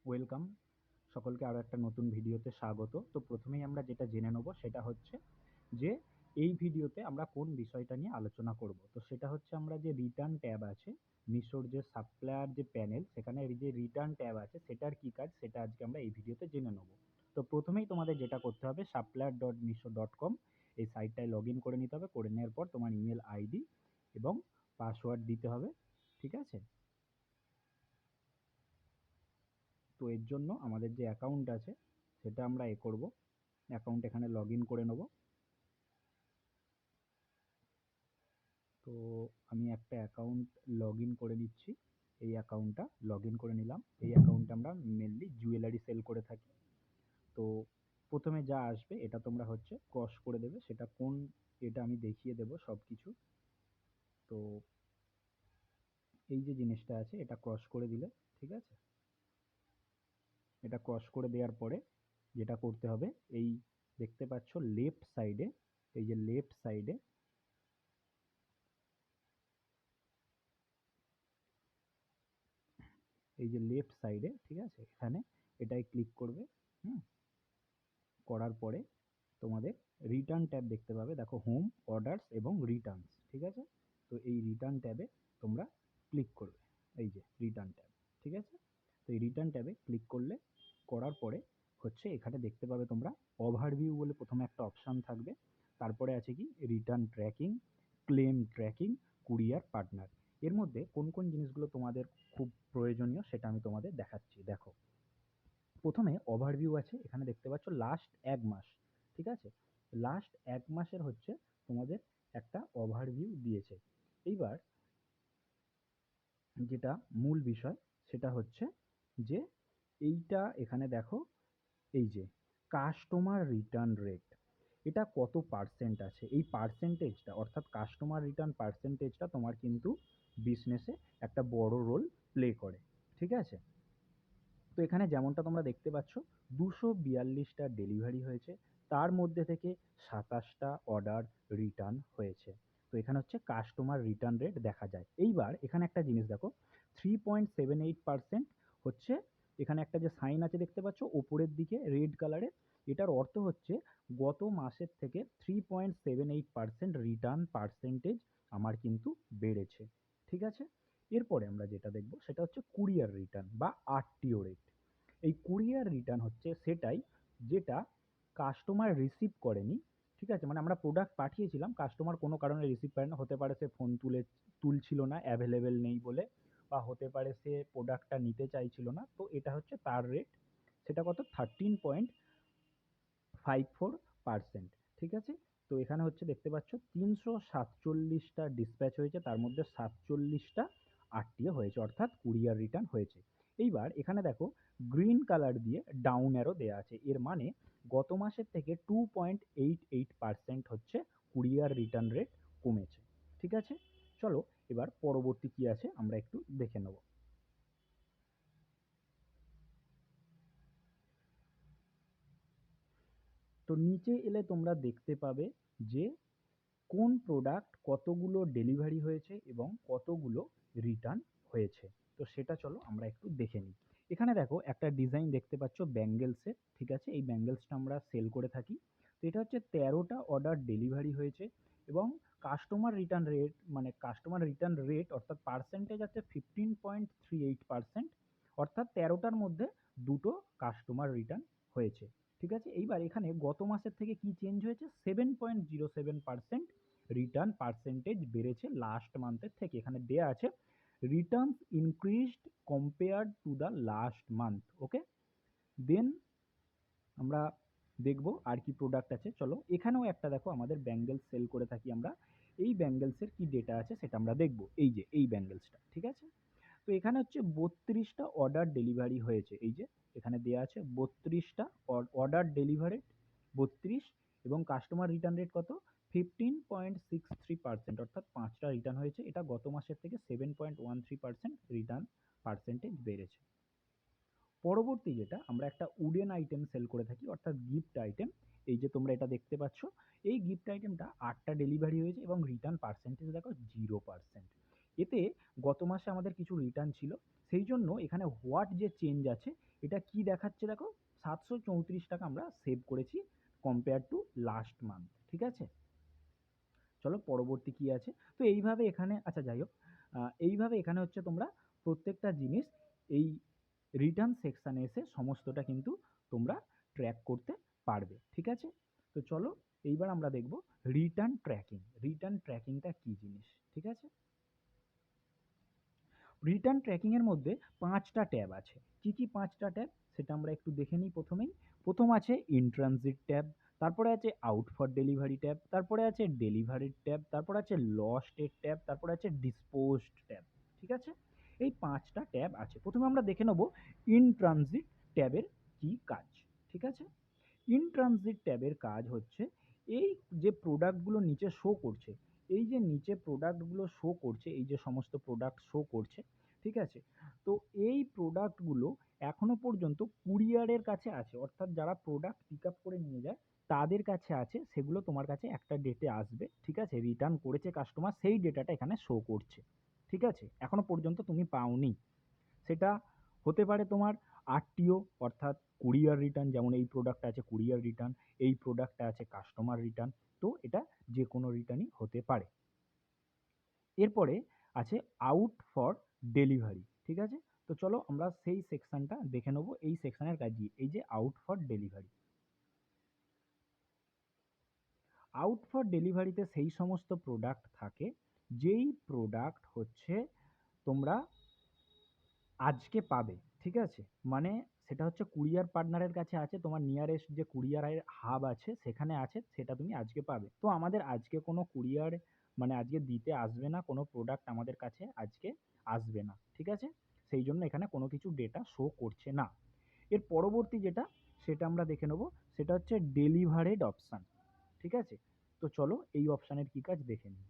Welcome, সকলকে আরও একটা নতুন ভিডিওতে স্বাগত। তো প্রথমেই আমরা যেটা জেনে নেব সেটা হচ্ছে যে এই ভিডিওতে আমরা কোন বিষয়টা নিয়ে আলোচনা করব। তো সেটা হচ্ছে আমরা যে রিটার্ন ট্যাব আছে, মিশোর যে সাপ্লায়ার যে প্যানেল, সেখানে এই যে রিটার্ন ট্যাব আছে সেটার কি কাজ সেটা আজকে আমরা এই ভিডিওতে জেনে নেব। তো প্রথমেই তোমাদের যেটা করতে হবে, supplier.misho.com এই সাইটটায় লগ ইন করে নিতে হবে। করে নেওয়ার পর তোমার ইমেল আইডি এবং পাসওয়ার্ড দিতে হবে, ঠিক আছে? তো এর জন্য আমাদের যে অ্যাকাউন্ট আছে সেটা আমরা করব, অ্যাকাউন্ট এখানে লগ ইন করে নেব। তো আমি একটা অ্যাকাউন্ট লগ ইন করে নিচ্ছি। এই অ্যাকাউন্টটা লগ ইন করে নিলাম। এই অ্যাকাউন্টে আমরা মেনলি জুয়েলারি সেল করে থাকি। তো প্রথমে যা আসবে এটা তোমরা হচ্ছে ক্রস করে দেবে, সেটা কোন এটা আমি দেখিয়ে দেবো সব কিছু। তো এই যে জিনিসটা আছে এটা ক্রস করে দিলে, ঠিক আছে? এটা ক্রস করে দেওয়ার পরে যেটা করতে হবে, এই দেখতে পাচ্ছ লেফট সাইডে, এই যে লেফট সাইডে, এই যে লেফট সাইডে, ঠিক আছে, এখানে এটাই ক্লিক করবে। হুম, করার পরে তোমাদের রিটার্ন ট্যাব দেখতে পাবে, দেখো হোম, অর্ডারস এবং রিটার্নস, ঠিক আছে? তো এই রিটার্ন ট্যাবে তোমরা ক্লিক করবে, এই যে রিটার্ন ট্যাব, ঠিক আছে? তো এই রিটার্ন ট্যাবে ক্লিক করলে, করার পরে হচ্ছে এখানে দেখতে পাবে তোমরা ওভারভিউ বলে প্রথমে একটা অপশান থাকবে। তারপরে আছে কি return tracking, claim tracking, courier partner. এর মধ্যে কোন কোন জিনিসগুলো তোমাদের খুব প্রয়োজনীয় সেটা আমি তোমাদের দেখাচ্ছি। দেখো, প্রথমে ওভারভিউ আছে, এখানে দেখতে পাচ্ছ লাস্ট এক মাস, ঠিক আছে? লাস্ট এক মাসের হচ্ছে তোমাদের একটা ওভারভিউ দিয়েছে। এইবার যেটা মূল বিষয় সেটা হচ্ছে যে এইটা এখানে দেখো, এই যে কাস্টমার রিটার্ন রেট, এটা কত পার্সেন্ট আছে, এই পার্সেন্টেজটা অর্থাৎ কাস্টমার রিটার্ন পার্সেন্টেজটা তোমার কিন্তু বিজনেসে একটা বড় রোল প্লে করে, ঠিক আছে? তো এখানে যেমনটা তোমরা দেখতে পাচ্ছ 242টা ডেলিভারি হয়েছে, তার মধ্যে থেকে 27টা অর্ডার রিটার্ন হয়েছে। তো এখানে হচ্ছে কাস্টমার রিটার্ন রেট দেখা যায়। এইবার এখানে একটা জিনিস দেখো, 3.78% হচ্ছে, এখানে একটা যে সাইন আছে দেখতে পাচ্ছ ওপরের দিকে রেড কালারের, এটার অর্থ হচ্ছে গত মাসের থেকে 3.78% রিটার্ন পার্সেন্টেজ আমার কিন্তু বেড়েছে, ঠিক আছে? এরপরে আমরা যেটা দেখব সেটা হচ্ছে কুরিয়ার রিটার্ন বা আরটিও রেট। এই কুরিয়ার রিটার্ন হচ্ছে সেটাই যেটা কাস্টমার রিসিভ করেনি, ঠিক আছে? মানে আমরা প্রোডাক্ট পাঠিয়েছিলাম, কাস্টমার কোনো কারণে রিসিভ করে না, হতে পারে সে ফোন তুলছিল না, অ্যাভেলেবেল নেই বলে, বা হতে পারে সে প্রোডাক্টটা নিতে চাইছিল না। তো এটা হচ্ছে তার রেট, সেটা কত, 13.54%, ঠিক আছে? তো এখানে হচ্ছে দেখতে পাচ্ছ 347টা ডিসপ্যাচ হয়েছে, তার মধ্যে 47টা আরটিও হয়েছে, অর্থাৎ কুরিয়ার রিটার্ন হয়েছে। এইবার এখানে দেখো গ্রিন কালার দিয়ে ডাউন অ্যারো দেওয়া আছে, এর মানে গত মাসের থেকে 2.88% হচ্ছে কুরিয়ার রিটার্ন রেট কমেছে, ঠিক আছে? চলো এবার পরবর্তী কি আছে আমরা একটু দেখে নেব। তো নিচে এলে তোমরা দেখতে পাবে যে কোন প্রোডাক্ট কতগুলো ডেলিভারি হয়েছে এবং কতগুলো রিটার্ন হয়েছে। তো সেটা চলো আমরা একটু দেখে নিই। এখানে দেখো একটা ডিজাইন দেখতে পাচ্ছ ব্যাঙ্গেলসের, ঠিক আছে? এই ব্যাঙ্গেলসটা আমরা সেল করে থাকি। তো এটা হচ্ছে 13টা অর্ডার ডেলিভারি হয়েছে এবং কাস্টমার রিটার্ন রেট অর্থাৎ পার্সেন্টেজ আছে 15.38%, অর্থাৎ 13টার মধ্যে দুটো কাস্টমার রিটার্ন হয়েছে, ঠিক আছে? এইবার এখানে গত মাসের থেকে কি চেঞ্জ হয়েছে, 7.07% রিটার্ন পার্সেন্টেজ বেড়েছে লাস্ট মান্থের থেকে। এখানে দেয়া আছে returns increased compared to the last month. Okay, then আমরা দেখব আর কি প্রোডাক্ট আছে। চলো এখানেও একটা দেখো, আমাদের ব্যাঙ্গেলস সেল করে থাকি আমরা, এই ব্যাঙ্গেলসের কি ডেটা আছে সেটা আমরা দেখব। এই যে এই ব্যাঙ্গেলসটা, ঠিক আছে? তো এখানে হচ্ছে 32টা অর্ডার ডেলিভারি হয়েছে, এই যে এখানে দেওয়া আছে 32টা অর্ডার ডেলিভারি, 32, এবং কাস্টমার রিটার্ন রেট কত, 15.63%, অর্থাৎ 5টা রিটার্ন হয়েছে। এটা গত মাসের থেকে 7.13% রিটার্ন পার্সেন্টেজ বেড়েছে। পরবর্তী যেটা, আমরা একটা উডেন আইটেম সেল করে থাকি অর্থাৎ গিফট আইটেম, এই যে তোমরা এটা দেখতে পাচ্ছ, এই গিফট আইটেমটা 8টা ডেলিভারি হয়েছে এবং রিটার্ন পার্সেন্টেজ দেখো 0%। এতে গত মাসে আমাদের কিছু রিটার্ন ছিল, সেই জন্য এখানে হোয়াট যে চেঞ্জ আছে এটা কি দেখাচ্ছে দেখো, 734 টাকা আমরা সেভ করেছি কম্পেয়ার টু লাস্ট মান্থ। ঠিক আছে, চলো পরবর্তী কি আছে। তো এইভাবে এখানে, আচ্ছা যাই হোক, এইভাবে এখানে হচ্ছে তোমরা প্রত্যেকটা জিনিস এই রিটার্ন সেকশানে এসে সমস্তটা কিন্তু তোমরা ট্র্যাক করতে পারবে। ঠিক আছে, তো চলো এইবার আমরা দেখব রিটার্ন ট্র্যাকিং। রিটার্ন ট্র্যাকিংটা কি জিনিস? ঠিক আছে, রিটার্ন ট্র্যাকিং এর মধ্যে 5টা ট্যাব আছে। কি কি 5টা ট্যাব সেটা আমরা একটু দেখে নিই। প্রথম আছে ইন ট্রানজিট ট্যাব, তারপরে আছে আউট ফর ডেলিভারি ট্যাব, তারপরে আছে ডেলিভারি ট্যাব, তারপরে আছে লস্ট এর ট্যাব, তারপরে আছে ডিসপোজড ট্যাব। ঠিক আছে, এই 5টা ট্যাব আছে। প্রথমে আমরা দেখে নেব ইন ট্রানজিট ট্যাবের কি কাজ। ঠিক আছে, ইন ট্রানজিট ট্যাবের কাজ হচ্ছে এই যে প্রোডাক্টগুলো নিচে শো করছে, এই যে নিচে প্রোডাক্টগুলো শো করছে, এই যে সমস্ত প্রোডাক্ট শো করছে, ঠিক আছে, তো এই প্রোডাক্টগুলো এখনো পর্যন্ত কুরিয়ারের কাছে আছে, অর্থাৎ যারা প্রোডাক্ট পিক আপ করে নিয়ে যায় তাদের কাছে আছে, সেগুলো তোমার কাছে একটা ডেটে আসবে। ঠিক আছে, রিটার্ন করেছে কাস্টমার, সেই ডেটাটা এখানে শো করছে। ঠিক আছে, এখনো পর্যন্ত তুমি পাওনি। সেটা হতে পারে তোমার আরটিও অর্থাৎ কুরিয়ার রিটার্ন, যেমন এই প্রোডাক্টটা আছে কুরিয়ার রিটার্ন, এই প্রোডাক্টটা আছে কাস্টমার রিটার্ন, তো এটা যে কোনো রিটার্নই হতে পারে। এরপরে আছে আউট ফর ডেলিভারি। ঠিক আছে, তো চলো আমরা সেই সেকশনটা দেখে নেবো। এই সেকশনের কাজ কি, এই যে out for delivery. Out for ডেলিভারিতে সেই সমস্ত প্রোডাক্ট থাকে যেই প্রোডাক্ট হচ্ছে তোমরা আজকে পাবে। ঠিক আছে, মানে সেটা হচ্ছে কুরিয়ার পার্টনারের কাছে আছে, তোমার নিয়ারেস্ট যে কুরিয়ারের হাব আছে সেখানে আছে, সেটা তুমি আজকে পাবে। তো আমাদের আজকে কোনো কুরিয়ার মানে আজকে দিতে আসবে না, কোনো প্রোডাক্ট আমাদের কাছে আজকে আসবে না। ঠিক আছে, সেই জন্য এখানে কোনো কিছু ডেটা শো করছে না। এর পরবর্তী যেটা সেটা আমরা দেখে নেবো, সেটা হচ্ছে ডেলিভারেড অপশান। ঠিক আছে, তো চলো এই অপশানের কি কাজ দেখে নিই।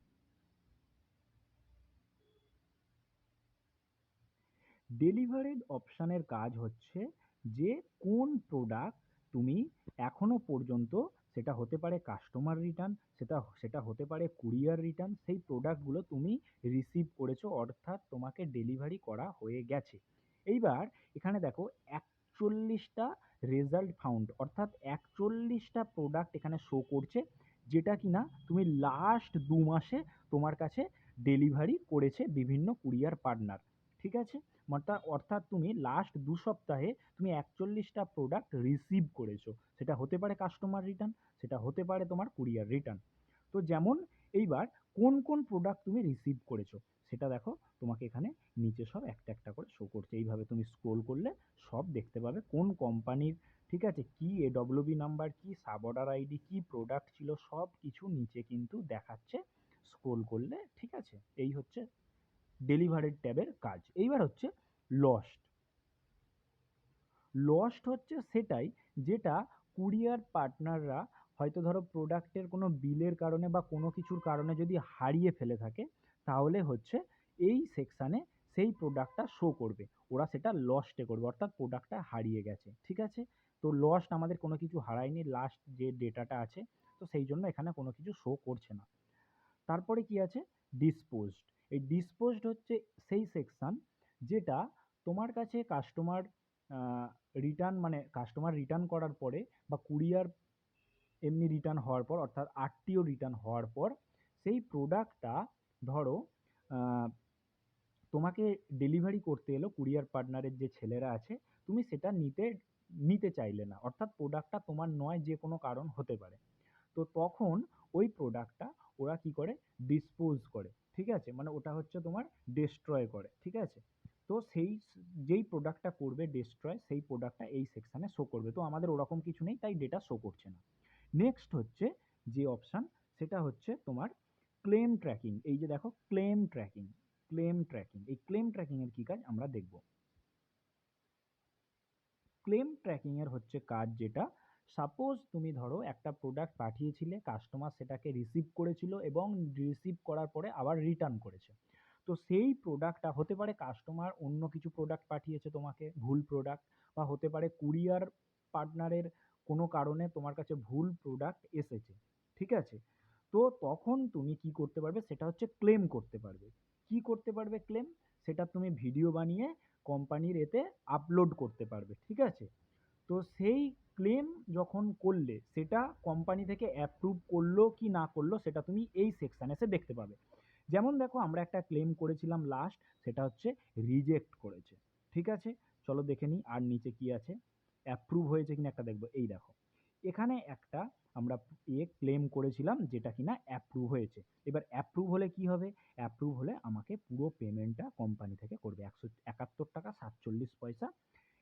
ডেলিভারেড অপশানের কাজ হচ্ছে যে কোন প্রোডাক্ট তুমি এখনো পর্যন্ত, সেটা হতে পারে কাস্টমার রিটার্ন, সেটা সেটা হতে পারে কুরিয়ার রিটার্ন, সেই প্রোডাক্টগুলো তুমি রিসিভ করেছো, অর্থাৎ তোমাকে ডেলিভারি করা হয়ে গেছে। এইবার এখানে দেখো 41টা রেজাল্ট ফাউন্ড, অর্থাৎ 41টা প্রোডাক্ট এখানে শো করছে, যেটা কিনা তুমি লাস্ট 2 মাসে তোমার কাছে ডেলিভারি করেছে বিভিন্ন কুরিয়ার পার্টনার। ঠিক আছে, অর্থাৎ তুমি লাস্ট 2 সপ্তাহে তুমি 41টা প্রোডাক্ট রিসিভ করেছো, সেটা হতে পারে কাস্টমার রিটার্ন, সেটা হতে পারে তোমার কুরিয়ার রিটার্ন। তো যেমন এইবার কোন কোন প্রোডাক্ট তুমি রিসিভ করেছো সেটা দেখো, তোমাকে এখানে নিচে সব একটা একটা করে শো করছে। এইভাবে তুমি স্ক্রোল করলে সব দেখতে পাবে কোন কোম্পানির, ঠিক আছে, কি এডব্লিউবি নাম্বার, কি সাব অর্ডার আইডি, কি প্রোডাক্ট ছিল, সব কিছু নিচে কিন্তু দেখাচ্ছে স্ক্রোল করলে। ঠিক আছে, এই হচ্ছে ডেলিভারেড ট্যাবের কাজ। এইবার হচ্ছে লস্ট। লস্ট হচ্ছে সেটাই যেটা কুরিয়ার পার্টনাররা হয়তো ধরো প্রোডাক্টের কোনো বিলের কারণে বা কোনো কিছুর কারণে যদি হারিয়ে ফেলে থাকে, তাহলে হচ্ছে এই সেকশানে সেই প্রোডাক্টটা শো করবে, ওরা সেটা লস্টে করবে, অর্থাৎ প্রোডাক্টটা হারিয়ে গেছে। ঠিক আছে, তো লস্ট আমাদের কোনো কিছু হারায়নি, লাস্ট যে ডেটাটা আছে, তো সেই জন্য এখানে কোনো কিছু শো করছে না। তারপরে কি আছে, ডিসপোজড। এই ডিসপোজড হচ্ছে সেই সেকশন যেটা তোমার কাছে কাস্টমার রিটার্ন, মানে কাস্টমার রিটার্ন করার পরে বা কুরিয়ার এমনি রিটার্ন হওয়ার পর, অর্থাৎ আরটিও রিটার্ন হওয়ার পর সেই প্রোডাক্টটা ধরো আহ, তোমাকে ডেলিভারি করতে এলো কুরিয়ার পার্টনারের যে ছেলেরা আছে, তুমি সেটা নিতে নিতে চাইলে না, অর্থাৎ প্রোডাক্টটা তোমার নয়, যে কোনো কারণ হতে পারে। তো তখন ওই প্রোডাক্টটা ওরা কি করে, ডিসপোজ করে। ঠিক আছে, মানে ওটা হচ্ছে তোমার ডেস্ট্রয় করে। ঠিক আছে, তো যেই প্রোডাক্টটা করবে ডেস্ট্রয়, সেই প্রোডাক্টটা এই সেকশানে শো করবে। তো আমাদের ওরকম কিছু নেই, তাই ডেটা শো করছে না। নেক্সট হচ্ছে যে অপশান, সেটা হচ্ছে তোমার ক্লেম ট্র্যাকিং। এই যে দেখো ক্লেম ট্র্যাকিং, ক্লেম ট্র্যাকিং, এই ক্লেম ট্র্যাকিং এর কি কাজ আমরা দেখব। ক্লেম ট্র্যাকিং এর হচ্ছে কাজ যেটা, সাপোজ তুমি ধরো একটা প্রোডাক্ট পাঠিয়েছিলে, কাস্টমার সেটাকে রিসিভ করেছিল এবং রিসিভ করার পরে আবার রিটার্ন করেছে। তো সেই প্রোডাক্টটা হতে পারে কাস্টমার অন্য কিছু প্রোডাক্ট পাঠিয়েছে তোমাকে, ভুল প্রোডাক্ট, বা হতে পারে কুরিয়ার পার্টনারের কোনো কারণে তোমার কাছে ভুল প্রোডাক্ট এসেছে। ঠিক আছে, তো তখন তুমি কি করতে পারবে, সেটা হচ্ছে ক্লেম করতে পারবে। কি করতে পারবে ক্লেম, সেটা তুমি ভিডিও বানিয়ে কোম্পানির এতে আপলোড করতে পারবে, ঠিক আছে? তো সেই ক্লেম যখন করলে সেটা কোম্পানি থেকে অ্যাপ্রুভ করলো কি না করলো সেটা তুমি এই সেকশানে এসে দেখতে পাবে। যেমন দেখো আমরা একটা ক্লেম করেছিলাম লাস্ট, সেটা হচ্ছে রিজেক্ট করেছে, ঠিক আছে? চলো দেখে নিই আর নিচে কি আছে, অ্যাপ্রুভ হয়েছে কিনা একটা দেখবো। এই দেখো এখানে একটা আমরা ক্লেম করেছিলাম যেটা কিনা অ্যাপ্রুভ হয়েছে। এবার অ্যাপ্রুভ হলে কি হবে, অ্যাপ্রুভ হলে আমাকে পুরো পেমেন্টটা কোম্পানি থেকে করবে 171 টাকা 47 পয়সা।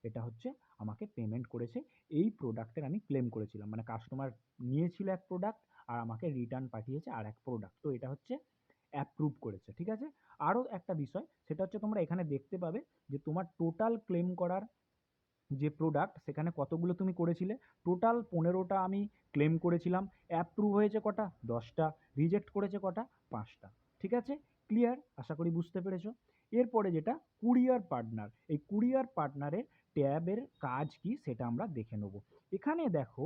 এটা হচ্ছে আমাকে পেমেন্ট করেছে এই প্রোডাক্টের আমি ক্লেম করেছিলাম, মানে কাস্টমার নিয়েছিল এক প্রোডাক্ট আর আমাকে রিটার্ন পাঠিয়েছে আর এক প্রোডাক্ট, তো এটা হচ্ছে অ্যাপ্রুভ করেছে, ঠিক আছে? আরও একটা বিষয় সেটা হচ্ছে তোমরা এখানে দেখতে পাবে যে তোমার টোটাল ক্লেম করার যে প্রোডাক্ট সেখানে কতগুলো তুমি করেছিলে। টোটাল 15টা আমি ক্লেম করেছিলাম, অ্যাপ্রুভ হয়েছে কটা, 10টা, রিজেক্ট করেছে কটা, 5টা, ঠিক আছে? ক্লিয়ার? আশা করি বুঝতে পেরেছো। এরপরে যেটা কুরিয়ার পার্টনার, এই কুরিয়ার পার্টনারের ট্যাবের কাজ কি সেটা আমরা দেখে নেব। এখানে দেখো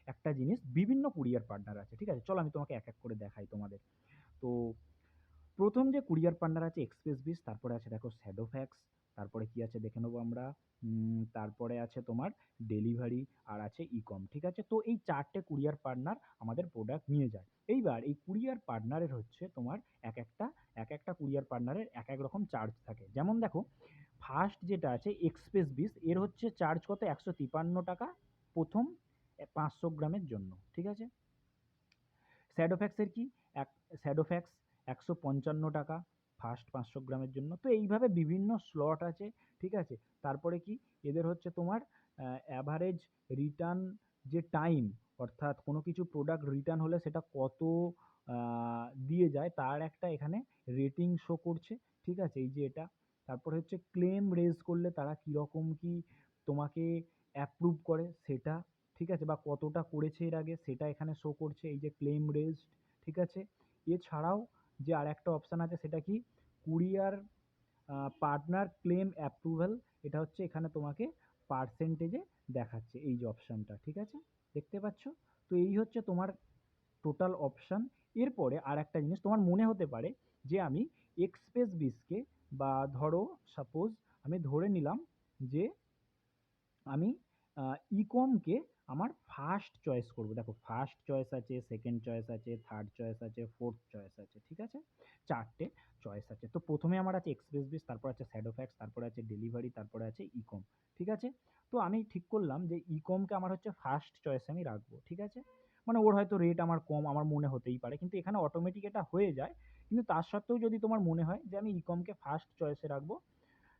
একটা জিনিস, বিভিন্ন কুরিয়ার পার্টনার আছে, ঠিক আছে? চলো আমি তোমাকে এক এক করে দেখাই তোমাদের। তো প্রথম যে কুরিয়ার পার্টনার আছে এক্সপ্রেস বিস, তারপরে আছে দেখো শ্যাডোফ্যাক্স, তারপরে কি আছে দেখে নেবো আমরা, তারপরে আছে তোমার ডেলিভারি আর আছে ইকম, ঠিক আছে? তো এই 4টে কুরিয়ার পার্টনার আমাদের প্রোডাক্ট নিয়ে যায়। এইবার এই কুরিয়ার পার্টনারের হচ্ছে তোমার এক একটা কুরিয়ার পার্টনারের এক এক রকম চার্জ থাকে। যেমন দেখো ফার্স্ট যেটা আছে এক্সপ্রেস বিস, এর হচ্ছে চার্জ কত, 153 টাকা প্রথম 500 গ্রামের জন্য, ঠিক আছে? শ্যাডোফ্যাক্সের কি, এক শ্যাডোফ্যাক্স 155 টাকা ফার্স্ট 500 গ্রামের জন্য। তো এইভাবে বিভিন্ন স্লট আছে, ঠিক আছে? তারপরে কি এদের হচ্ছে তোমার অ্যাভারেজ রিটার্ন যে টাইম, অর্থাৎ কোনো কিছু প্রোডাক্ট রিটার্ন হলে সেটা কত দিয়ে যায় তার একটা এখানে রেটিং শো করছে, ঠিক আছে? এই যে এটা। তারপরে হচ্ছে ক্লেম রেজ করলে তারা কীরকম কি তোমাকে অ্যাপ্রুভ করে সেটা, ঠিক আছে? বা কতটা করেছে এর আগে সেটা এখানে শো করছে, এই যে ক্লেম রেজড, ঠিক আছে? এছাড়াও যে আরেকটা অপশান আছে সেটা কি, কুরিয়ার পার্টনার ক্লেম অ্যাপ্রুভাল, এটা হচ্ছে এখানে তোমাকে পার্সেন্টেজে দেখাচ্ছে এই যে অপশানটা, ঠিক আছে? দেখতে পাচ্ছ? তো এই হচ্ছে তোমার টোটাল অপশান। এরপরে আর একটা জিনিস তোমার মনে হতে পারে যে আমি এক্সপ্রেস বিসকে, বা ধরো সাপোজ আমি ধরে নিলাম যে আমি ইকমকে আমার ফার্স্ট চয়েস করব। দেখো ফার্স্ট চয়েস আছে, সেকেন্ড চয়েস আছে, থার্ড চয়েস আছে, ফোর্থ চয়েস আছে, ঠিক আছে? 4টে চয়েস আছে। তো প্রথমে আমার আছে এক্সপ্রেস বিস, তারপর আছে শ্যাডোফ্যাক্স, তারপরে আছে ডেলিভারি, তারপরে আছে ইকম, ঠিক আছে? তো আমি ঠিক করলাম যে ইকমকে আমার হচ্ছে ফার্স্ট চয়েসে আমি রাখবো, ঠিক আছে? মানে ওর হয়তো রেট আমার কম আমার মনে হতেই পারে, কিন্তু এখানে অটোমেটিক এটা হয়ে যায়। কিন্তু তার সত্ত্বেও যদি তোমার মনে হয় যে আমি ইকমকে ফার্স্ট চয়েসে রাখবো,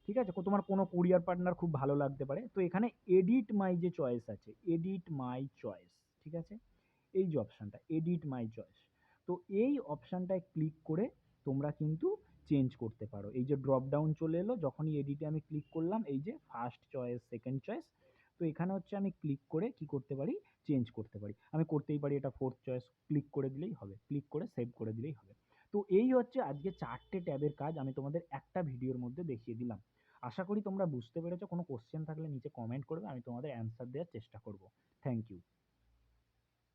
ঠিক আছে? তোমার কোনো কুরিয়ার পার্টনার খুব ভালো লাগতে পারে, তো এখানে এডিট মাই যে চয়েস আছে, এডিট মাই চয়েস, ঠিক আছে? এই যে অপশানটা এডিট মাই চয়েস, তো এই অপশানটায় ক্লিক করে তোমরা কিন্তু চেঞ্জ করতে পারো। এই যে ড্রপ ডাউন চলে এলো, যখনই এডিটে আমি ক্লিক করলাম, এই যে ফার্স্ট চয়েস, সেকেন্ড চয়েস, তো এখানে হচ্ছে আমি ক্লিক করে কি করতে পারি, চেঞ্জ করতে পারি। আমি করতেই পারি এটা ফোর্থ চয়েস, ক্লিক করে দিলেই হবে, ক্লিক করে সেভ করে দিলেই হবে। তো এই হচ্ছে আজকে 4টে ট্যাবের কাজ আমি তোমাদের একটা ভিডিওর মধ্যে দেখিয়ে দিলাম। আশা করি তোমরা বুঝতে পেরেছো। কোনো কোশ্চেন থাকলে নিচে কমেন্ট করবে, আমি তোমাদের অ্যান্সার দেওয়ার চেষ্টা করব। Thank you.